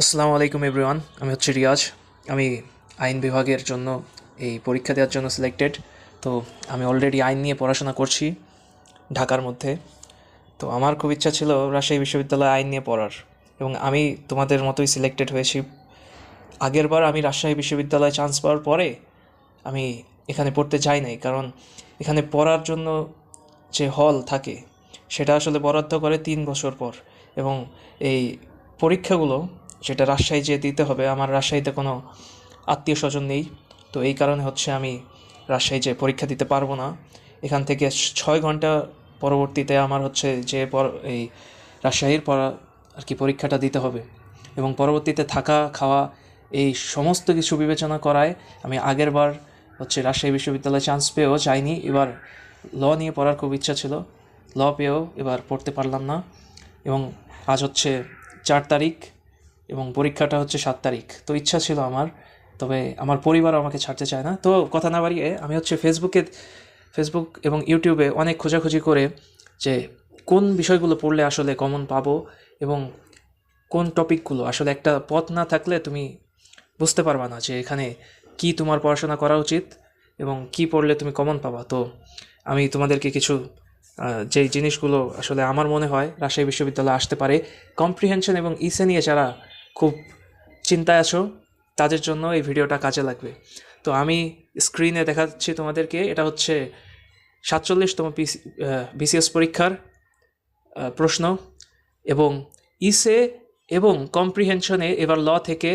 আসসালামু আলাইকুম এভরিওয়ান, আমি হচ্ছে রিয়াজ। আমি আইন বিভাগের জন্য এই পরীক্ষা দেওয়ার জন্য সিলেক্টেড। তো আমি অলরেডি আইন নিয়ে পড়াশোনা করছি ঢাকার মধ্যে। তো আমার খুব ইচ্ছা ছিল রাজশাহী বিশ্ববিদ্যালয়ে আইন নিয়ে পড়ার, এবং আমি তোমাদের মতোই সিলেক্টেড হয়েছি। আগেরবার আমি রাজশাহী বিশ্ববিদ্যালয়ে চান্স পাওয়ার পরে আমি এখানে পড়তে যাই নাই, কারণ এখানে পড়ার জন্য যে হল থাকে সেটা আসলে বরাদ্দ করে 3 বছর পর, এবং এই পরীক্ষাগুলো যেটা রাজশাহী যেয়ে দিতে হবে, আমার রাজশাহীতে কোনো আত্মীয় স্বজন নেই। তো এই কারণে হচ্ছে আমি রাজশাহী যে পরীক্ষা দিতে পারবো না। এখান থেকে 6 ঘন্টা পরবর্তীতে আমার হচ্ছে যে এই রাজশাহীর পড়া আর কি পরীক্ষাটা দিতে হবে, এবং পরবর্তীতে থাকা খাওয়া এই সমস্ত কিছু বিবেচনা করায় আমি আগের বার হচ্ছে রাজশাহী বিশ্ববিদ্যালয়ে চান্স পেয়েও যাইনি। এবার ল নিয়ে পড়ার খুব ইচ্ছা ছিল, ল পেয়েও এবার পড়তে পারলাম না। এবং আজ হচ্ছে 4 তারিখ এবং পরীক্ষাটা হচ্ছে 7 তারিখ। তো ইচ্ছা ছিল আমার, তবে আমার পরিবার আমাকে ছাড়তে চায় না। তো কথা না বাড়িয়ে আমি হচ্ছে ফেসবুক এবং ইউটিউবে অনেক খোঁজাখুঁজি করে যে কোন বিষয়গুলো পড়লে আসলে কমন পাবো, এবং কোন টপিকগুলো আসলে একটা পথ না থাকলে তুমি বুঝতে পারবা না যে এখানে কি তোমার পড়াশোনা করা উচিত এবং কি পড়লে তুমি কমন পাবা। তো আমি তোমাদেরকে কিছু যেই জিনিসগুলো আসলে আমার মনে হয় রাজশাহী বিশ্ববিদ্যালয়ে আসতে পারে, কম্প্রিহেনশন এবং ইসে নিয়ে যারা খুব চিন্তায় আছো তাদের জন্য এই ভিডিওটা কাজে লাগবে। তো আমি স্ক্রিনে দেখাচ্ছি তোমাদেরকে, এটা হচ্ছে 47তম বিসিএস পরীক্ষার প্রশ্ন, এবং ইসে এবং কম্প্রিহেনশনে এবার ল থেকে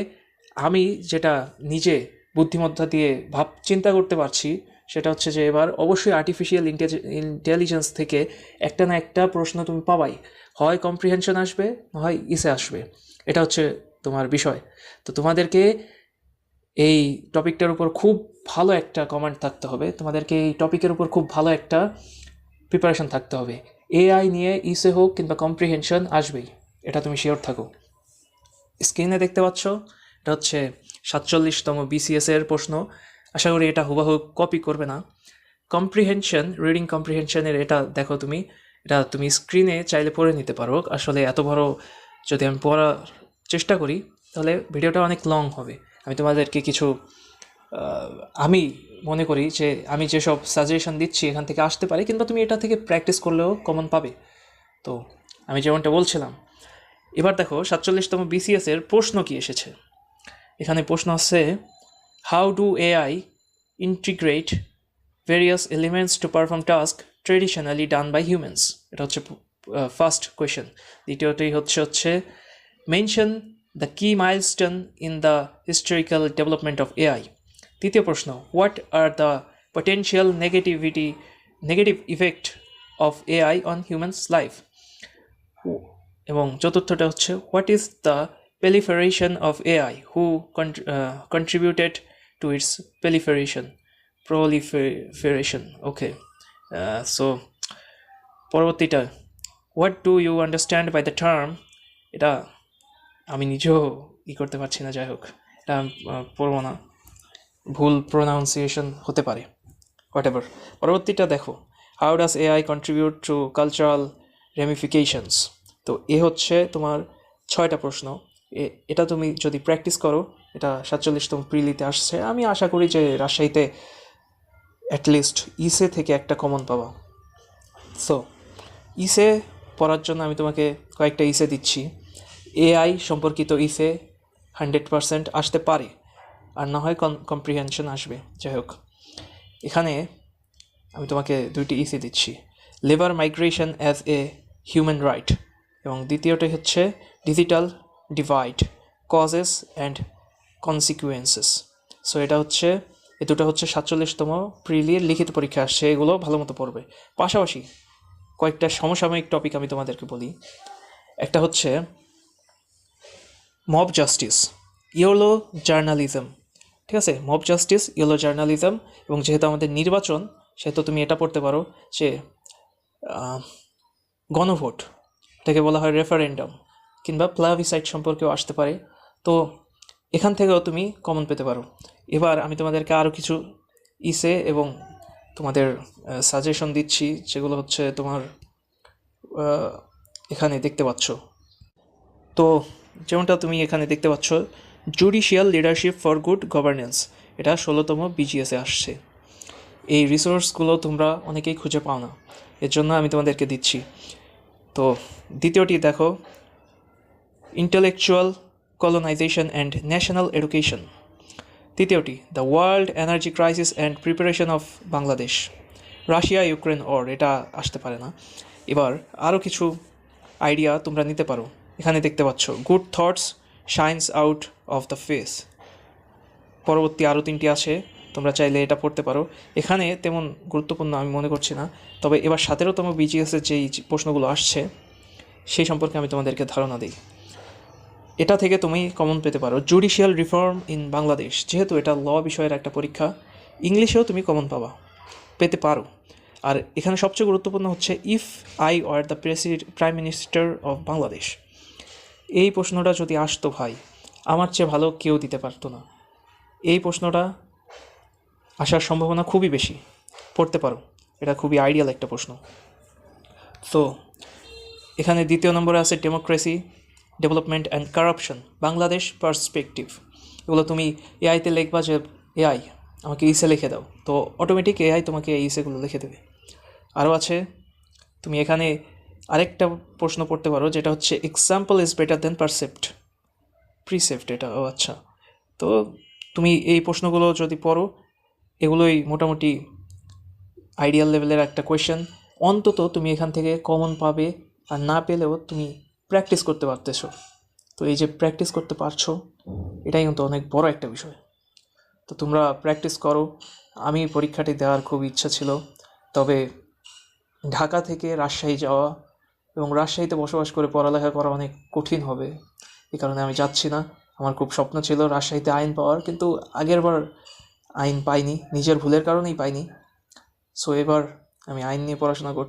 আমি যেটা নিজে বুদ্ধিমত্তা দিয়ে চিন্তা করতে পারছি সেটা হচ্ছে যে এবার অবশ্যই আর্টিফিশিয়াল ইন্টেলিজেন্স থেকে একটা না একটা প্রশ্ন তুমি পাবাই, হয় কম্প্রিহেনশন আসবে হয় ইসে আসবে। এটা হচ্ছে তোমার বিষয়। তো তোমাদেরকে এই টপিকটার উপর খুব ভালো একটা কমেন্ট থাকতে হবে, তোমাদেরকে এই টপিকের উপর খুব ভালো একটা প্রিপারেশন থাকতে হবে। এআই নিয়ে ইসে হোক কিংবা কম্প্রিহেনশন আসবেই, এটা তুমি শিওর থাকো। স্ক্রিনে দেখতে পাচ্ছ এটা হচ্ছে 47তম বিসিএস এর প্রশ্ন। আশা করি এটা হুবাহু কপি করবে না। কম্প্রিহেনশন, রিডিং কম্প্রিহেনশনের এটা দেখো তুমি, এটা তুমি স্ক্রিনে চাইলে পড়ে নিতে পারো। আসলে এত বড় যদি আমি পড়ার চেষ্টা করি তাহলে ভিডিওটা অনেক লং হবে। আমি তোমাদেরকে কিছু আমি মনে করি যে আমি যেসব সাজেশন দিচ্ছি এখান থেকে আসতে পারে, কিংবা তুমি এটা থেকে প্র্যাকটিস করলেও কমন পাবে। তো আমি যেমনটা বলছিলাম, এবার দেখো 47তম বিসিএস এর প্রশ্ন কি এসেছে। এখানে প্রশ্ন আছে, how do AI integrate various elements to perform task traditionally done by humans. এটা হচ্ছে ফার্স্ট কোয়েশ্চেন। দ্বিতীয়টি হচ্ছে mention the key milestone in the historical development of AI. তৃতীয় প্রশ্ন, what are the potential negative effect of AI on humans life. এবং চতুর্থটা হচ্ছে, what is the proliferation of AI, who contributed to its proliferation. Okay, so পরবর্তীটা, what do you understand by the term, এটা আমি নিজেও করতে পারছি না, যাই হোক এটা পড়বো না, ভুল প্রোনাউন্সিয়েশন হতে পারে, হোয়াটএভার। পরবর্তীটা দেখো, how does AI contribute to cultural ramifications. তো এ হচ্ছে তোমার 6টা প্রশ্ন। এটা তুমি যদি প্র্যাকটিস করো, এটা 47তম প্রিলিতে আসছে, আমি আশা করি যে রাজশাহীতে অ্যাটলিস্ট ইসে থেকে একটা কমন পাবা। সো ইসে পড়ার জন্য আমি তোমাকে কয়েকটা ইসে দিচ্ছি। এআই সম্পর্কিত ইসে 100% আসতে পারে, আর না হয় কম্প্রিহেনশন আসবে। যাই হোক, এখানে আমি তোমাকে 2টি ইসে দিচ্ছি, labour migration as a human right, এবং দ্বিতীয়টি হচ্ছে digital divide, causes and consequences. So এটা হচ্ছে, এ দুটো হচ্ছে 47তম প্রিলির লিখিত পরীক্ষা আসছে, এগুলো ভালো মতো পড়বে। পাশাপাশি কয়েকটা সমসাময়িক টপিক আমি তোমাদেরকে বলি। একটা হচ্ছে মব জাস্টিস, ইয়েলো জার্নালিজম। ঠিক আছে, মব জাস্টিস, ইয়েলো জার্নালিজম। এবং যেহেতু আমাদের নির্বাচন, সেহেতু তুমি এটা পড়তে পারো যে গণভোট, এটাকে বলা হয় রেফারেন্ডাম, কিংবা প্লাভিসাইড সম্পর্কেও আসতে পারে। তো এখান থেকেও তুমি কমন পেতে পারো। এবার আমি তোমাদেরকে আরও কিছু ইসে এবং তোমাদের সাজেশন দিচ্ছি, যেগুলো হচ্ছে তোমার এখানে দেখতে পাচ্ছ। তো যেমনটা তুমি এখানে দেখতে পাচ্ছ, judicial leadership for good governance, এটা 16তম বিজিএসে আসছে। এই রিসোর্সগুলো তোমরা অনেকেই খুঁজে পাও না, এর জন্য আমি তোমাদেরকে দিচ্ছি। তো দ্বিতীয়টি দেখো, intellectual colonization and national education. তৃতীয়টি, the world energy crisis and preparation of Bangladesh. Russia Ukraine war, এটা আসতে পারে না। এবার আরও কিছু আইডিয়া তোমরা নিতে পারো। এখানে দেখতে পাচ্ছ, good thoughts shines out of the face. পরবর্তী আরও 3টি আছে, তোমরা চাইলে এটা পড়তে পারো। এখানে তেমন গুরুত্বপূর্ণ আমি মনে করছি না, তবে এবার 17তম বিজিএসের যেই প্রশ্নগুলো আসছে সেই সম্পর্কে আমি তোমাদেরকে ধারণা দিই। এটা থেকে তুমি কমন পেতে পারো জুডিশিয়াল রিফর্ম ইন বাংলাদেশ, যেহেতু এটা ল বিষয়ের একটা পরীক্ষা, ইংলিশেও তুমি কমন পেতে পারো। আর এখানে সবচেয়ে গুরুত্বপূর্ণ হচ্ছে, if I were the prime minister of Bangladesh. এই প্রশ্নটা যদি আসতো ভাই, আমার চেয়ে ভালো কেউ দিতে পারতো না। এই প্রশ্নটা আসার সম্ভাবনা খুবই বেশি, পড়তে পারো, এটা খুবই আইডিয়াল একটা প্রশ্ন। তো এখানে 2 নম্বরে আছে democracy, development and corruption, Bangladesh perspective. এগুলো তুমি এআইতে লিখবা যে এআই আমাকে ইসে লিখে দাও, তো অটোমেটিক এআই তোমাকে এই ইসেগুলো লিখে দেবে। আরও আছে, তুমি এখানে আরেকটা প্রশ্ন পড়তে পারো, যেটা হচ্ছে example is better then precept. এটা আচ্ছা, তো তুমি এই প্রশ্নগুলো যদি পড়ো, এগুলোই মোটামুটি আইডিয়াল লেভেলের একটা কোয়েশ্চেন। অন্তত তুমি এখান থেকে কমন পাবে, আর না পেলেও তুমি প্র্যাকটিস করতে পারতেছো। তো এই যে প্র্যাকটিস করতে পারছো, এটাই কিন্তু অনেক বড় একটা বিষয়। তো তোমরা প্র্যাকটিস করো। আমি পরীক্ষাটি দেওয়ার খুব ইচ্ছা ছিল, তবে ঢাকা থেকে রাজশাহী যাওয়া এবং রাজশাহীতে বসবাস করে পড়ালেখা করা অনেক কঠিন হবে, এই কারণে আমি যাচ্ছি না। আমার খুব স্বপ্ন ছিল রাজশাহীতে আইন পাওয়ার, কিন্তু আগেরবার আইন পাইনি, নিজের ভুলের কারণেই পাইনি। সো এবার আমি আইন নিয়ে পড়াশোনা করছি।